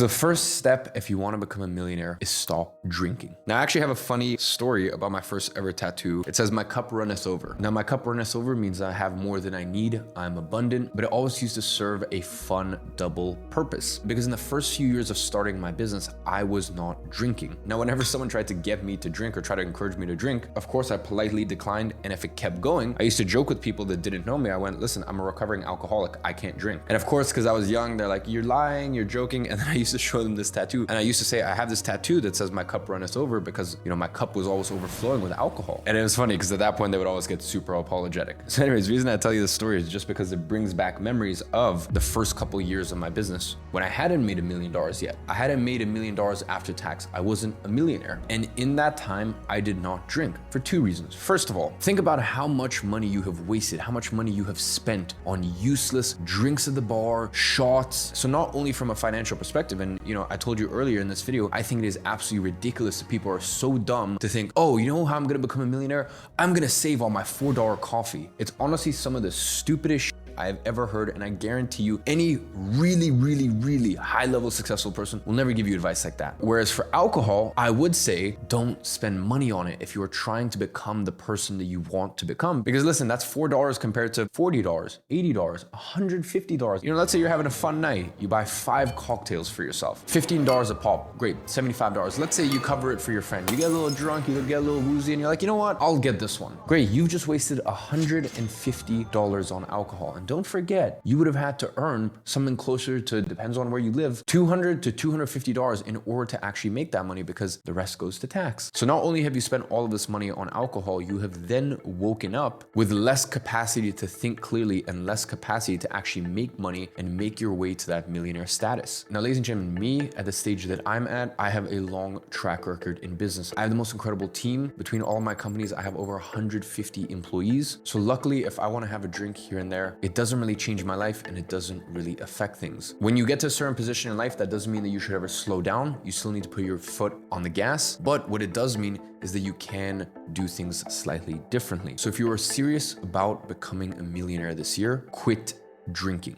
The first step if you want to become a millionaire is stop drinking. Now, I actually have a funny story about my first ever tattoo. It says, "My cup runneth over." Now, my cup runneth over means I have more than I need. I'm abundant, but it always used to serve a fun double purpose. Because in the first few years of starting my business, I was not drinking. Now, whenever someone tried to get me to drink or try to encourage me to drink, of course, I politely declined. And if it kept going, I used to joke with people that didn't know me. I went, "Listen, I'm a recovering alcoholic. I can't drink." And of course, because I was young, they're like, "You're lying, you're joking." And then I used to show them this tattoo. And I used to say, "I have this tattoo that says my cup runneth over," because, my cup was always overflowing with alcohol. And it was funny because at that point, they would always get super apologetic. So anyways, the reason I tell you this story is just because it brings back memories of the first couple years of my business when I hadn't made $1 million yet. I hadn't made $1 million after tax. I wasn't a millionaire. And in that time, I did not drink for two reasons. First of all, think about how much money you have wasted, how much money you have spent on useless drinks at the bar, shots. So not only from a financial perspective, and I told you earlier in this video, I think it is absolutely ridiculous that people are so dumb to think, "Oh, you know how I'm gonna become a millionaire? I'm gonna save on my $4 coffee." It's honestly some of the stupidest shit I've ever heard, and I guarantee you any really, really, really high-level successful person will never give you advice like that. Whereas for alcohol, I would say don't spend money on it if you are trying to become the person that you want to become. Because listen, that's $4 compared to $40, $80, $150. Let's say you're having a fun night. You buy 5 cocktails for yourself. $15 a pop, great, $75. Let's say you cover it for your friend. You get a little drunk, you get a little woozy, and you're like, "You know what? I'll get this one." Great, you've just wasted $150 on alcohol. And don't forget, you would have had to earn something closer to, depends on where you live, $200 to $250 in order to actually make that money, because the rest goes to tax. So not only have you spent all of this money on alcohol, you have then woken up with less capacity to think clearly and less capacity to actually make money and make your way to that millionaire status. Now, ladies and gentlemen, me at the stage that I'm at, I have a long track record in business. I have the most incredible team. Between all my companies, I have over 150 employees. So luckily, if I want to have a drink here and there, it doesn't really change my life and it doesn't really affect things. When you get to a certain position in life, that doesn't mean that you should ever slow down. You still need to put your foot on the gas. But what it does mean is that you can do things slightly differently. So if you are serious about becoming a millionaire this year, quit drinking.